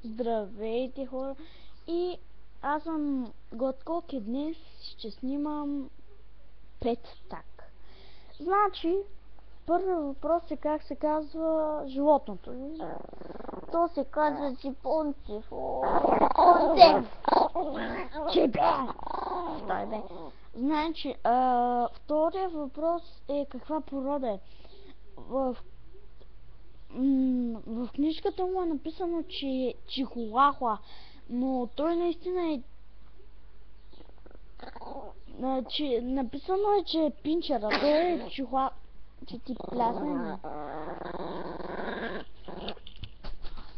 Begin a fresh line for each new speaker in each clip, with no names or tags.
Здравейте, хора! И аз съм Готкок и днес ще снимам 5 так. Значи, първият въпрос е как се казва животното. То се казва Чипонце. Чипонце! Чипе! Стой бе! Значи, вторият въпрос е каква порода е. В книжката му е написано, че е чихуахуа, но той наистина е... написано е, че е пинчера, той е чихуа... Че ти плясне.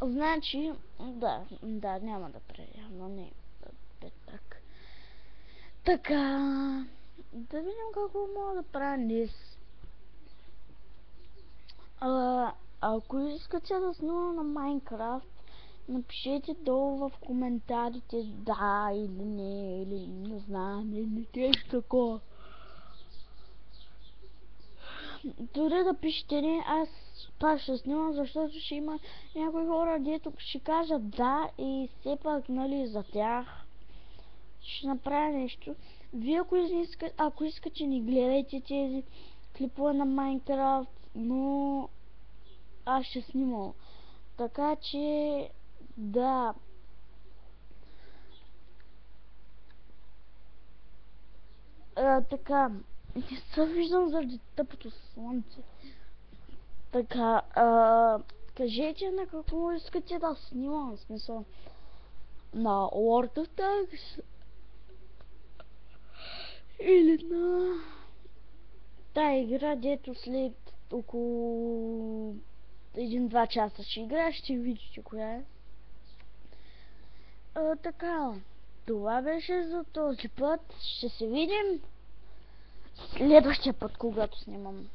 Значи, да, няма да прея, но не так. Така, да видим какво мога да правя днес. Ако искате да снимам на Майнкрафт, напишете долу в коментарите да или не, или не знам, или нещо такова. Дори да пишете не, аз пак ще снимам, защото ще има някои хора, дето ще кажат да и все пак, нали, за тях ще направя нещо. Вие ако искате, не гледайте тези клипове на Майнкрафт, но аз ще снимам. Така че, да. Така, не се виждам заради тъпото слънце. Така, кажете на какво искате да снимам, в смисъл. На World of Tanks или на тая игра, дето след около 1-2 часа ще игра, ще видите коя е. Така, това беше за този път. Ще се видим следващия път, когато снимам.